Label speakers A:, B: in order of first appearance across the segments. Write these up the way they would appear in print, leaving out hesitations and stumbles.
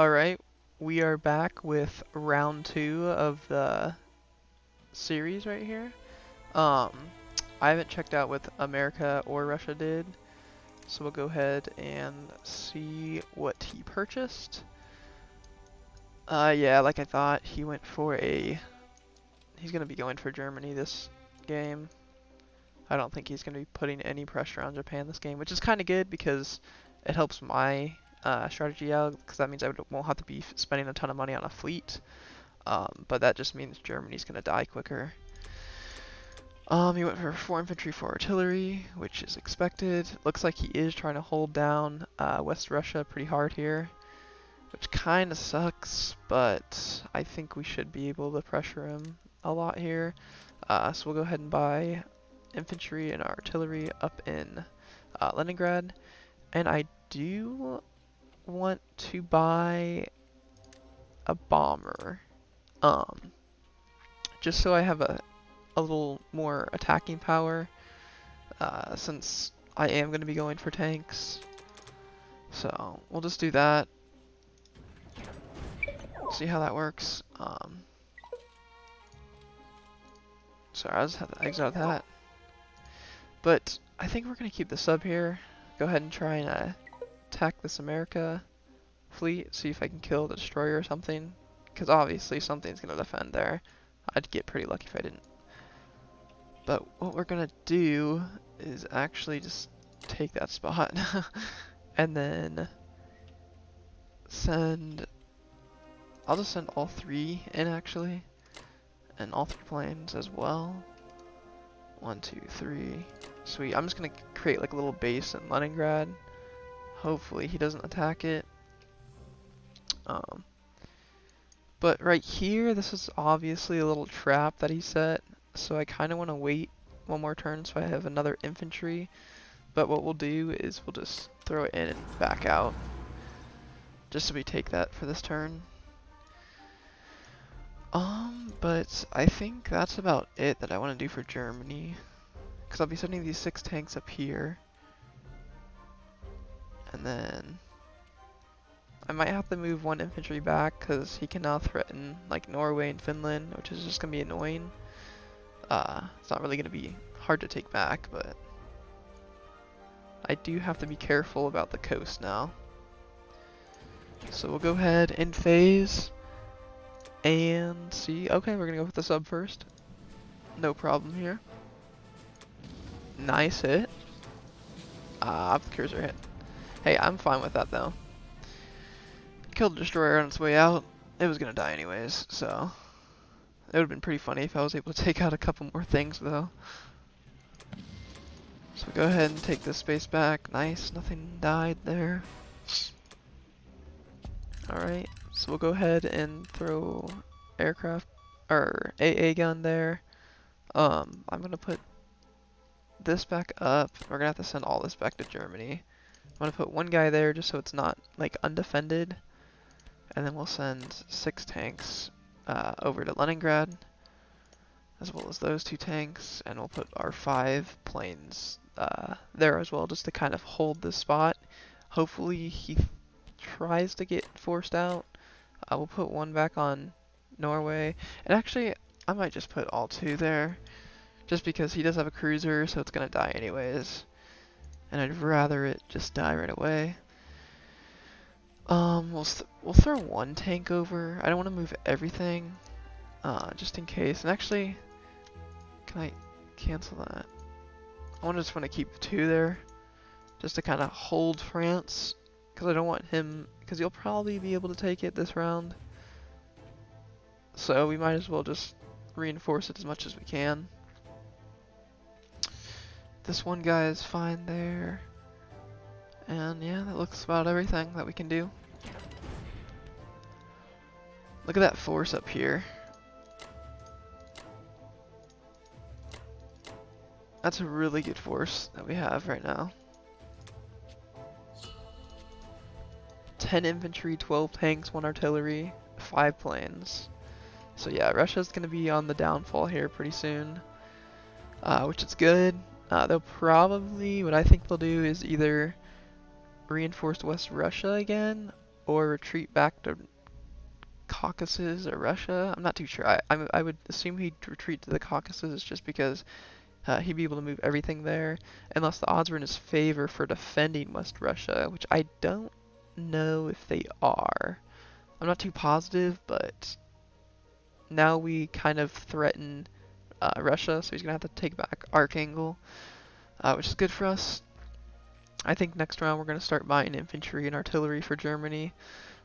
A: Alright, we are back with round 2 of the series right here. Um, I haven't checked out what America or Russia did, so we'll go ahead and see what he purchased. Yeah, like I thought, he's gonna be going for Germany this game. I don't think he's gonna be putting any pressure on Japan this game, which is kind of good because it helps my strategy out, because that means I won't have to be spending a ton of money on a fleet. But that just means Germany's gonna die quicker. He went for 4 infantry, 4 artillery, which is expected. Looks like he is trying to hold down West Russia pretty hard here, which kind of sucks, but I think we should be able to pressure him a lot here. So we'll go ahead and buy infantry and artillery up in Leningrad, and I do want to buy a bomber, just so I have a little more attacking power, since I am going to be going for tanks. So we'll just do that. See how that works. Sorry, I just had to exit out that. But I think we're going to keep the sub here. Go ahead and try and attack this America fleet. See if I can kill the destroyer or something. Because obviously something's going to defend there. I'd get pretty lucky if I didn't. But what we're going to do is actually just take that spot. And then I'll just send all 3 in actually. And all 3 planes as well. 1, 2, 3. Sweet. I'm just gonna create like a little base in Leningrad. Hopefully he doesn't attack it. But right here, this is obviously a little trap that he set. So I kind of want to wait one more turn so I have another infantry. But what we'll do is we'll just throw it in and back out. Just so we take that for this turn. But I think that's about it that I want to do for Germany. Because I'll be sending these 6 tanks up here. And then I might have to move 1 infantry back because he can now threaten like Norway and Finland, which is just going to be annoying. It's not really going to be hard to take back, but I do have to be careful about the coast now. So we'll go ahead and phase and see. Okay, we're going to go with the sub first. No problem here. Nice hit. The cruiser hit. Hey, I'm fine with that though. Killed the destroyer on its way out. It was gonna die anyways, so it would have been pretty funny if I was able to take out a couple more things though. So go ahead and take this space back. Nice, nothing died there. Alright, so we'll go ahead and throw aircraft or AA gun there. I'm gonna put this back up. We're gonna have to send all this back to Germany. I'm gonna put 1 guy there just so it's not like undefended, and then we'll send 6 tanks over to Leningrad, as well as those 2 tanks, and we'll put our 5 planes there as well, just to kind of hold this spot. Hopefully he tries to get forced out. We'll put 1 back on Norway, and actually I might just put all 2 there. Just because he does have a cruiser, so it's gonna die anyways. And I'd rather it just die right away. We'll throw 1 tank over. I don't want to move everything, just in case. And actually, can I cancel that? I just want to keep 2 there, just to kind of hold France, because I don't want him, because he'll probably be able to take it this round. So we might as well just reinforce it as much as we can. This 1 guy is fine there. And yeah, that looks about everything that we can do. Look at that force up here. That's a really good force that we have right now. 10 infantry, 12 tanks, 1 artillery, 5 planes. So yeah, Russia's going to be on the downfall here pretty soon, which is good. They'll probably, what I think they'll do is either reinforce West Russia again, or retreat back to Caucasus or Russia. I'm not too sure. I would assume he'd retreat to the Caucasus just because he'd be able to move everything there, unless the odds were in his favor for defending West Russia, which I don't know if they are. I'm not too positive, but now we kind of threaten Russia, so he's going to have to take back Archangel, which is good for us. I think next round we're going to start buying infantry and artillery for Germany,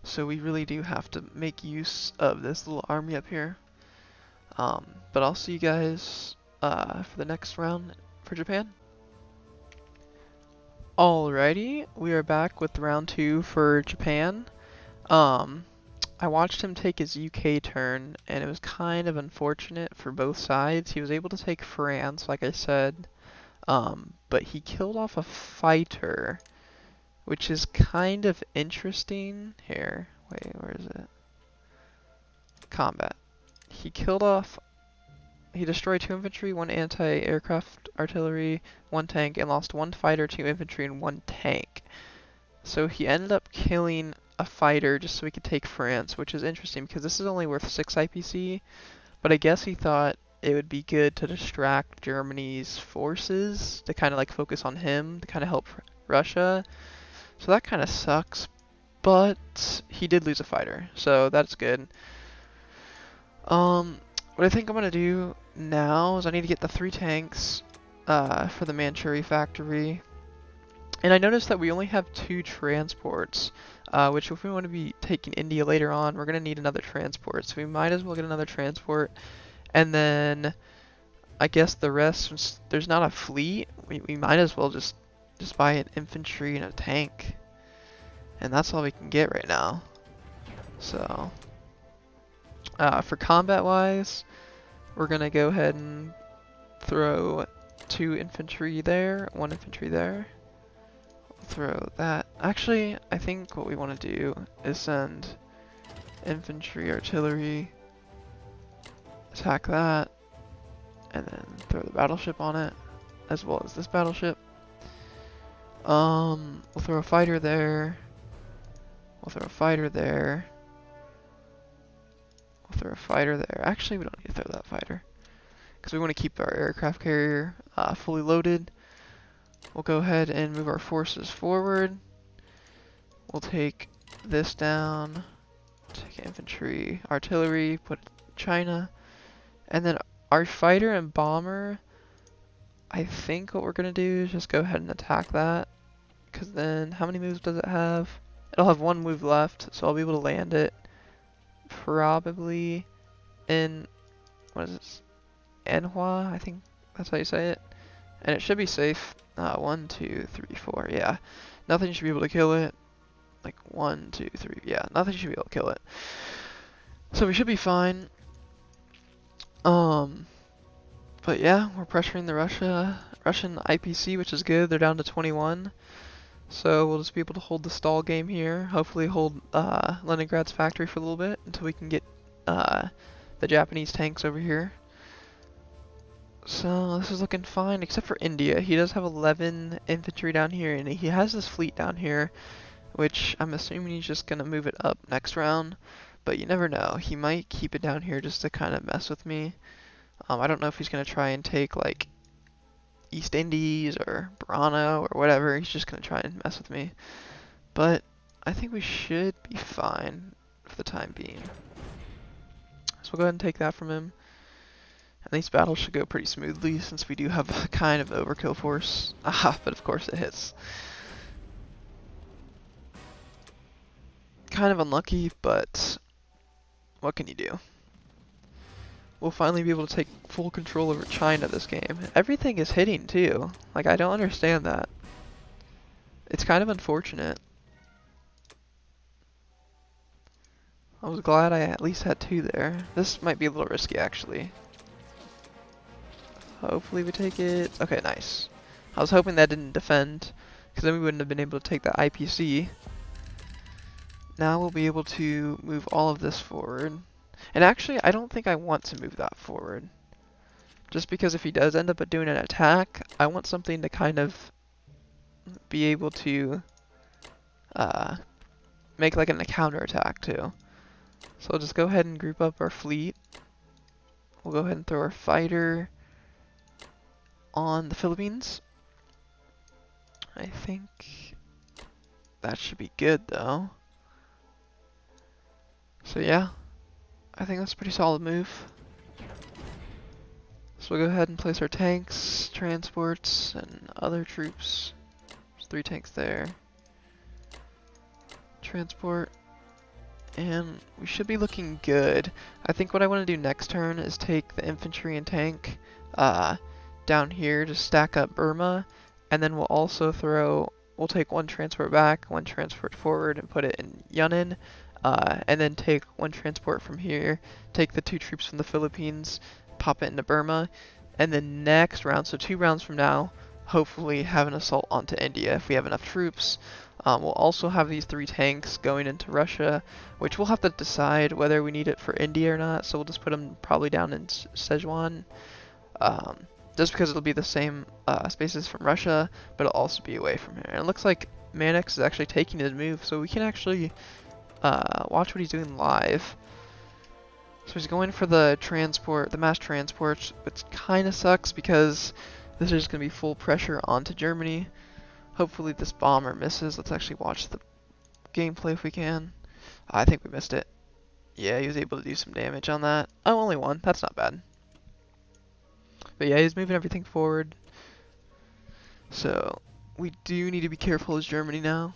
A: so we really do have to make use of this little army up here. But I'll see you guys for the next round for Japan. Alrighty, we are back with round 2 for Japan. I watched him take his UK turn, and it was kind of unfortunate for both sides. He was able to take France, like I said, but he killed off a fighter, which is kind of interesting. Here, wait, where is it? Combat. He destroyed 2 infantry, 1 anti-aircraft artillery, 1 tank, and lost 1 fighter, 2 infantry, and 1 tank. So he ended up killing a fighter just so he could take France, which is interesting because this is only worth 6 IPC, but I guess he thought it would be good to distract Germany's forces to kind of like focus on him to kind of help Russia. So that kind of sucks, but he did lose a fighter, so that's good. What I think I'm going to do now is I need to get the 3 tanks for the Manchuri factory. And I noticed that we only have 2 transports, which if we want to be taking India later on, we're going to need another transport. So we might as well get another transport. And then I guess the rest, since there's not a fleet, we might as well just buy an infantry and a tank. And that's all we can get right now. So for combat wise, we're going to go ahead and throw 2 infantry there, 1 infantry there. Throw that. Actually, I think what we want to do is send infantry, artillery, attack that, and then throw the battleship on it, as well as this battleship. We'll throw a fighter there. We'll throw a fighter there. We'll throw a fighter there. Actually, we don't need to throw that fighter because we want to keep our aircraft carrier fully loaded. We'll go ahead and move our forces forward. We'll take this down, take infantry, artillery, put China, and then our fighter and bomber, I think what we're going to do is just go ahead and attack that, because then how many moves does it have? It'll have 1 move left, so I'll be able to land it probably in, what is this, Anhua, I think that's how you say it, and it should be safe. 1, 2, 3, 4, yeah. Nothing should be able to kill it. Like 1, 2, 3, yeah. Nothing should be able to kill it. So we should be fine. But yeah, we're pressuring the Russian IPC, which is good. They're down to 21. So we'll just be able to hold the stall game here. Hopefully hold Leningrad's factory for a little bit until we can get the Japanese tanks over here. So this is looking fine, except for India. He does have 11 infantry down here, and he has this fleet down here, which I'm assuming he's just going to move it up next round. But you never know. He might keep it down here just to kind of mess with me. I don't know if he's going to try and take, like, East Indies or Burano or whatever. He's just going to try and mess with me. But I think we should be fine for the time being. So we'll go ahead and take that from him. And these battles should go pretty smoothly since we do have a kind of overkill force. Aha, but of course it hits. Kind of unlucky, but what can you do? We'll finally be able to take full control over China this game. Everything is hitting too. Like, I don't understand that. It's kind of unfortunate. I was glad I at least had 2 there. This might be a little risky actually. Hopefully we take it. Okay, nice. I was hoping that didn't defend, because then we wouldn't have been able to take the IPC. Now we'll be able to move all of this forward. And actually, I don't think I want to move that forward. Just because if he does end up doing an attack, I want something to kind of be able to make like a counterattack too. So we'll just go ahead and group up our fleet. We'll go ahead and throw our fighter on the Philippines. I think that should be good though. So yeah, I think that's a pretty solid move. So we'll go ahead and place our tanks, transports, and other troops. There's 3 tanks there. Transport. And we should be looking good. I think what I want to do next turn is take the infantry and tank down here to stack up Burma. And then we'll also we'll take 1 transport back, 1 transport forward, and put it in Yunnan. And then take 1 transport from here, take the 2 troops from the Philippines, pop it into Burma, and then next round, so 2 rounds from now, hopefully have an assault onto India if we have enough troops. We'll also have these 3 tanks going into Russia, which we'll have to decide whether we need it for India or not, so we'll just put them probably down in Sichuan. Just because it'll be the same spaces from Russia, but it'll also be away from here. And it looks like Manix is actually taking his move, so we can actually watch what he's doing live. So he's going for the transport, the mass transport, which kind of sucks because this is going to be full pressure onto Germany. Hopefully this bomber misses. Let's actually watch the gameplay if we can. I think we missed it. Yeah, he was able to do some damage on that. Oh, only 1. That's not bad. But yeah, he's moving everything forward. So we do need to be careful as Germany now.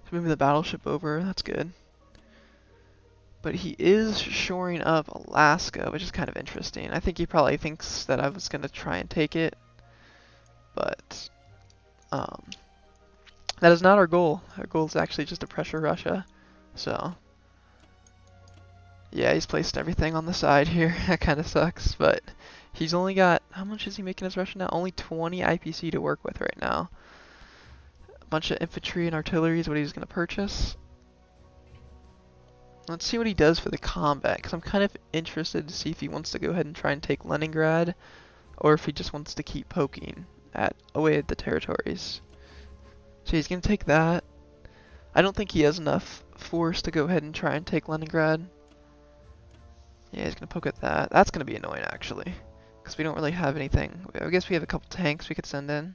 A: He's moving the battleship over. That's good. But he is shoring up Alaska, which is kind of interesting. I think he probably thinks that I was going to try and take it. But that is not our goal. Our goal is actually just to pressure Russia. So yeah, he's placed everything on the side here. That kind of sucks, but he's only got, how much is he making as Russia now? Only 20 IPC to work with right now. A bunch of infantry and artillery is what he's going to purchase. Let's see what he does for the combat, because I'm kind of interested to see if he wants to go ahead and try and take Leningrad, or if he just wants to keep poking away at the territories. So he's going to take that. I don't think he has enough force to go ahead and try and take Leningrad. Yeah, he's going to poke at that. That's going to be annoying, actually, because we don't really have anything. I guess we have a couple tanks we could send in.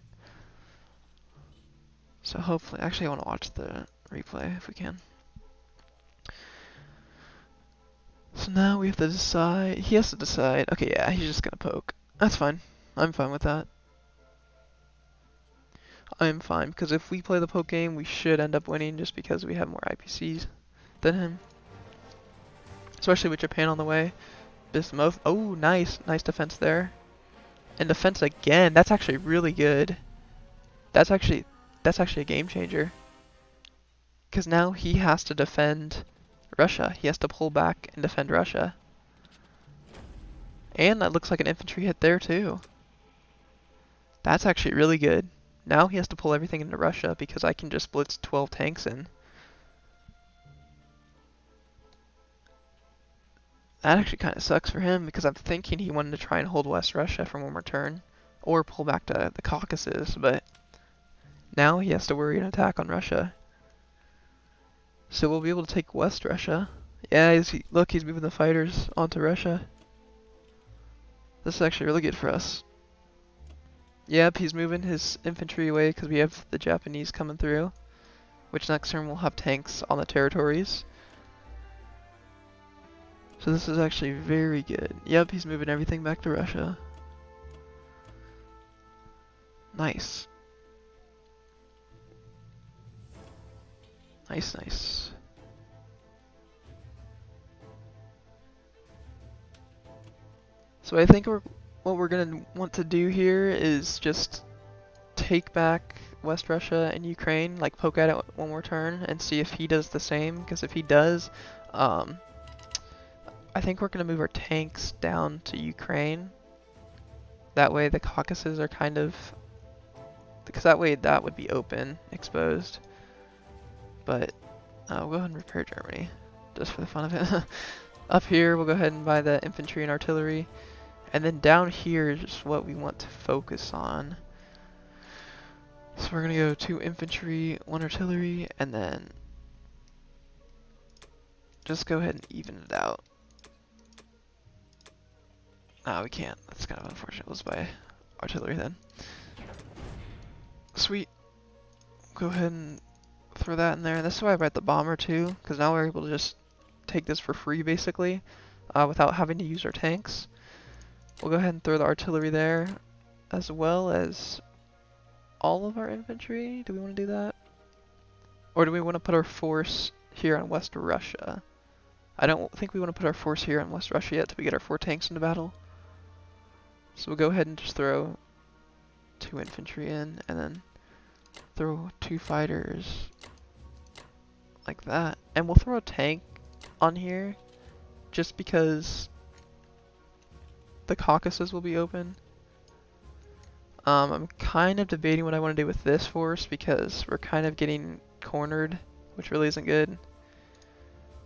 A: So hopefully, actually I want to watch the replay if we can. So now we have to decide, he has to decide, okay, yeah, he's just gonna poke. That's fine. I'm fine with that. I'm fine, because if we play the poke game, we should end up winning just because we have more IPCs than him. Especially with Japan on the way. Bismuth, oh, nice. Nice defense there. And defense again, that's actually really good. That's actually a game changer. Because now he has to defend Russia. He has to pull back and defend Russia. And that looks like an infantry hit there too. That's actually really good. Now he has to pull everything into Russia because I can just blitz 12 tanks in. That actually kind of sucks for him because I'm thinking he wanted to try and hold West Russia for one more turn. Or pull back to the Caucasus, but now he has to worry an attack on Russia. So we'll be able to take West Russia. Yeah, look, he's moving the fighters onto Russia. This is actually really good for us. Yep, he's moving his infantry away because we have the Japanese coming through. Which next turn we'll have tanks on the territories. So this is actually very good. Yep, he's moving everything back to Russia. Nice. Nice, nice. So I think what we're gonna want to do here is just take back West Russia and Ukraine, like poke at it one more turn and see if he does the same, because if he does, I think we're gonna move our tanks down to Ukraine. That way the Caucasus are kind of, because that way that would be open, exposed. But we'll go ahead and repair Germany, just for the fun of it. Up here, we'll go ahead and buy the infantry and artillery. And then down here is just what we want to focus on. So we're gonna go 2 infantry, 1 artillery, and then just go ahead and even it out. No, we can't. That's kind of unfortunate. It was by artillery then. Sweet. Go ahead and throw that in there. This is why I brought the bomber too, because now we're able to just take this for free basically, without having to use our tanks. We'll go ahead and throw the artillery there, as well as all of our infantry. Do we want to do that? Or do we want to put our force here on West Russia? I don't think we want to put our force here on West Russia yet till we get our 4 tanks into battle. So we'll go ahead and just throw 2 infantry in, and then throw 2 fighters like that. And we'll throw a tank on here just because the Caucasus will be open. I'm kind of debating what I want to do with this force because we're kind of getting cornered, which really isn't good.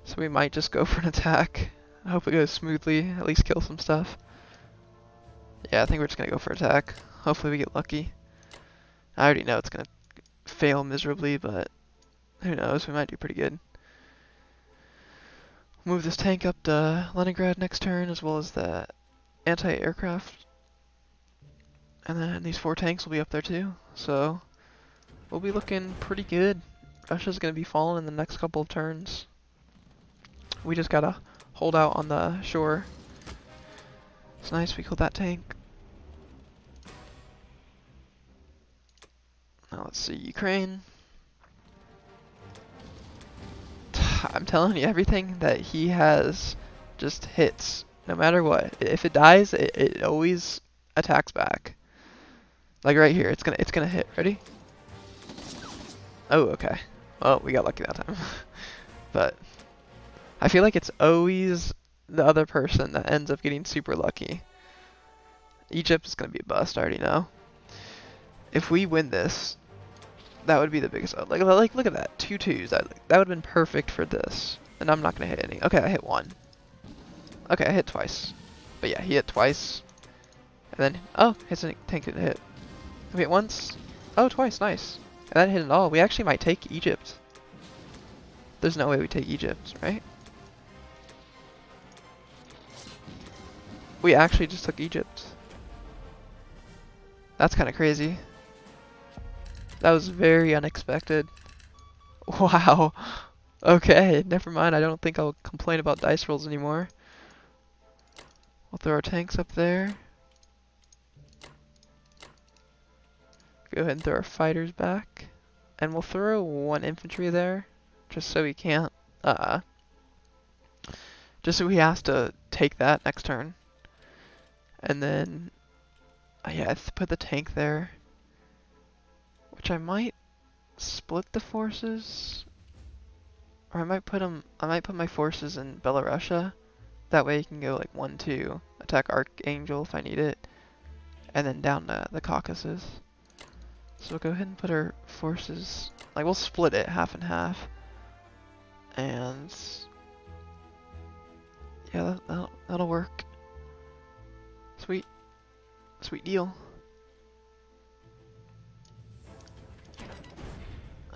A: So we might just go for an attack. I hope it goes smoothly, at least kill some stuff. Yeah, I think we're just going to go for attack. Hopefully we get lucky. I already know it's going to fail miserably, but who knows, we might do pretty good. Move this tank up to Leningrad next turn, as well as the anti-aircraft. And then these 4 tanks will be up there too, so we'll be looking pretty good. Russia's going to be falling in the next couple of turns. We just gotta hold out on the shore. It's nice we killed that tank. Now let's see, Ukraine. I'm telling you, everything that he has just hits, no matter what. If it dies, it always attacks back. Like right here, it's gonna hit. Ready? Oh, okay. Well, we got lucky that time. But I feel like it's always the other person that ends up getting super lucky. Egypt is gonna be a bust, I already know. If we win this, that would be the biggest. Like look at that, 2 2s. That would have been perfect for this. And I'm not gonna hit any. Okay, I hit 1. Okay, I hit twice. But yeah, he hit twice. And then his tank didn't hit. We hit once. Oh, twice. Nice. And that hit it all. We actually might take Egypt. There's no way we take Egypt, right? We actually just took Egypt. That's kind of crazy. That was very unexpected. Wow. Okay, never mind. I don't think I'll complain about dice rolls anymore. We'll throw our tanks up there. Go ahead and throw our fighters back. And we'll throw 1 infantry there. Just so he can't, just so he has to take that next turn. And then, yeah, put the tank there. Which I might split the forces. Or I might put my forces in Belarusia. That way you can go like 1-2, attack Archangel if I need it. And then down to the Caucasus. So we'll go ahead and put our forces, like we'll split it half and half. And yeah, that'll work. Sweet. Sweet deal.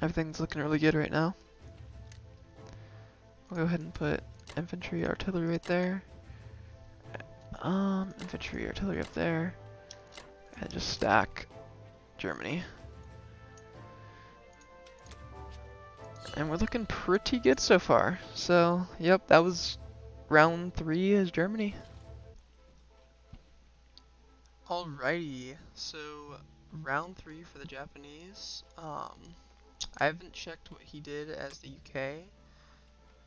A: Everything's looking really good right now. We'll go ahead and put infantry, artillery right there. Infantry, artillery up there. And just stack Germany. And we're looking pretty good so far. So, yep, that was round 3 as Germany. Alrighty, so round 3 for the Japanese. I haven't checked what he did as the UK.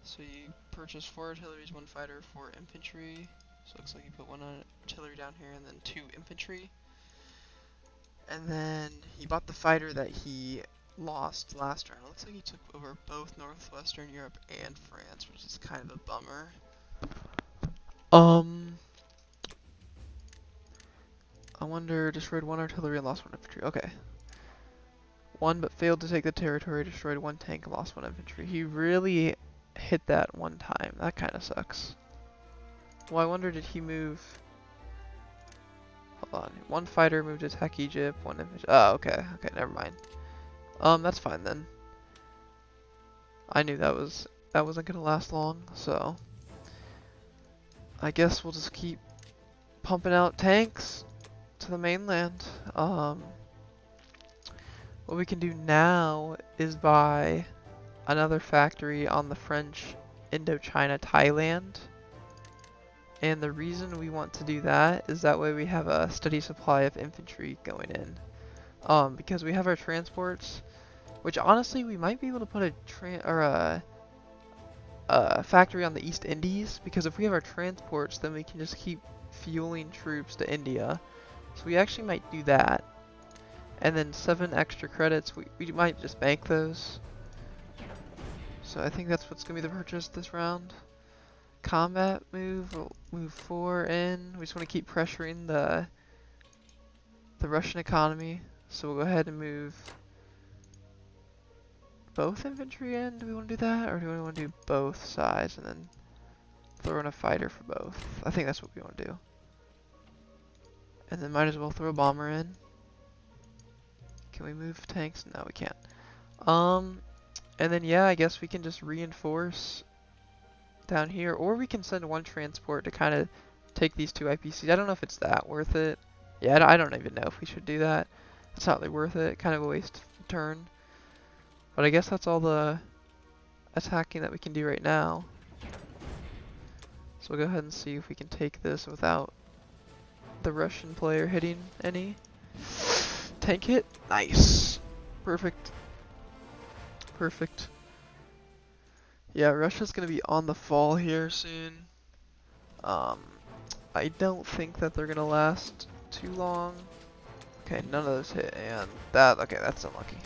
A: So you purchased 4 artilleries, 1 fighter, 4 infantry. So it looks like you put 1 artillery down here and then 2 infantry. And then he bought the fighter that he lost last round. It looks like he took over both Northwestern Europe and France, which is kind of a bummer. I wonder, destroyed 1 artillery and lost 1 infantry. Okay. 1 but failed to take the territory, destroyed 1 tank and lost 1 infantry. He really hit that 1 time. That kind of sucks. Well, I wonder, did he move... Hold on. 1 fighter moved to attack Egypt, 1 infantry... Oh, okay. Okay, never mind. That's fine then. I knew that wasn't gonna last long, so I guess we'll just keep pumping out tanks to the mainland. What we can do now is buy another factory on the French Indochina Thailand. And the reason we want to do that is that way we have a steady supply of infantry going in. Because we have our transports, which honestly we might be able to put a factory on the East Indies, because if we have our transports, then we can just keep fueling troops to India. So we actually might do that. And then 7 extra credits, we might just bank those. So I think that's what's going to be the purchase this round. Combat move, we'll move 4 in. We just want to keep pressuring the Russian economy. So we'll go ahead and move both infantry in. Do we want to do that? Or do we want to do both sides and then throw in a fighter for both? I think that's what we want to do. And then might as well throw a bomber in. Can we move tanks? No, we can't. And then yeah, I guess we can just reinforce down here, or we can send one transport to kind of take these 2 IPCs. I don't know if it's that worth it. Yeah, I don't even know if we should do that. It's not really worth it. Kind of a waste of turn. But I guess that's all the attacking that we can do right now. So we'll go ahead and see if we can take this without the Russian player hitting any. Tank hit. Nice. Perfect. Perfect. Yeah, Russia's gonna be on the fall here soon. I don't think that they're gonna last too long. Okay, none of those hit, and that, okay, that's unlucky.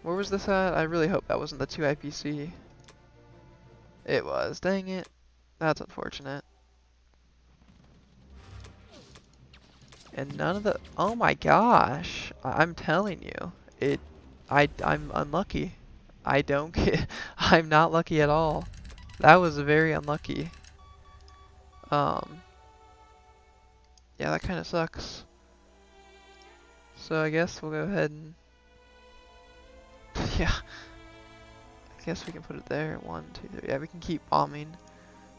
A: Where was this at? I really hope that wasn't the 2 IPC. It was, dang it. That's unfortunate. And none of the, oh my gosh, I'm telling you, I'm unlucky. I don't get, I'm not lucky at all. That was very unlucky. Yeah, that kind of sucks. So I guess we'll go ahead and, yeah. I guess we can put it there. 1, 2, 3. Yeah, we can keep bombing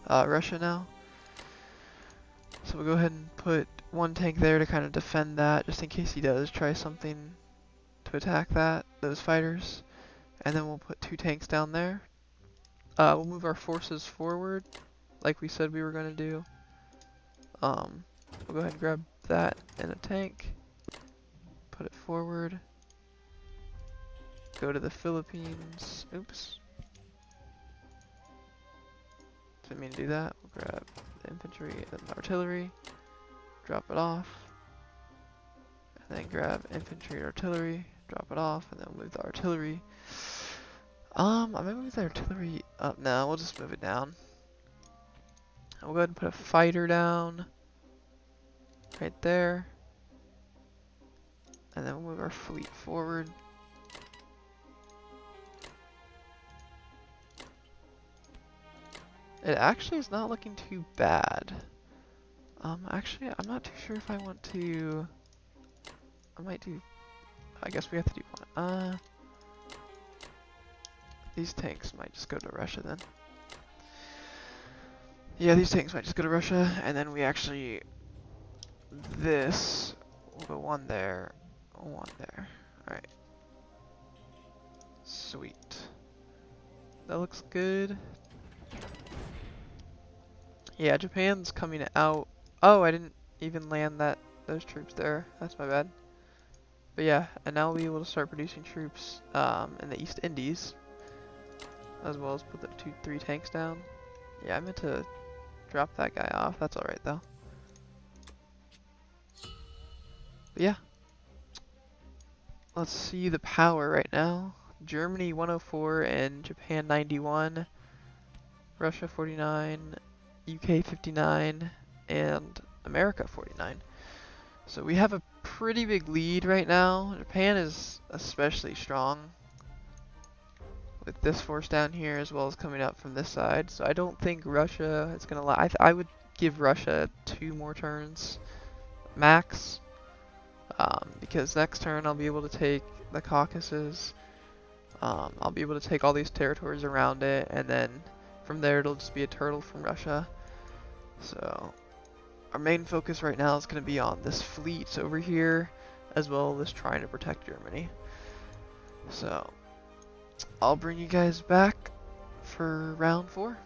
A: Russia now. So we'll go ahead and put 1 tank there to kind of defend that, just in case he does try something to attack those fighters. And then we'll put 2 tanks down there. We'll move our forces forward, like we said we were going to do. We'll go ahead and grab that and a tank, put it forward, go to the Philippines. Oops. Didn't mean to do that. We'll grab the infantry and the artillery, drop it off, and then grab infantry and artillery, drop it off, and then we'll move the artillery. I might move the artillery up now. We'll just move it down. We'll go ahead and put a fighter down right there. And then we'll move our fleet forward. It actually is not looking too bad. Actually, I'm not too sure if I want to... I might do... I guess we have to do one. These tanks might just go to Russia then. Yeah, these tanks might just go to Russia, and then we actually... This... We'll go 1 there, 1 there. Alright. Sweet. That looks good. Yeah, Japan's coming out. Oh, I didn't even land those troops there. That's my bad. But yeah, and now we'll be able to start producing troops in the East Indies, as well as put the 3 tanks down. Yeah, I meant to drop that guy off. That's alright though. But yeah, let's see the power right now. Germany 104 and Japan 91, Russia 49, UK 59, and America 49. So we have a pretty big lead right now. Japan is especially strong with this force down here, as well as coming up from this side. So I don't think Russia is going to I would give Russia 2 more turns max. because next turn I'll be able to take the Caucasus. I'll be able to take all these territories around it, and then from there it'll just be a turtle from Russia. So our main focus right now is going to be on this fleet over here, as well as trying to protect Germany. So I'll bring you guys back for round 4.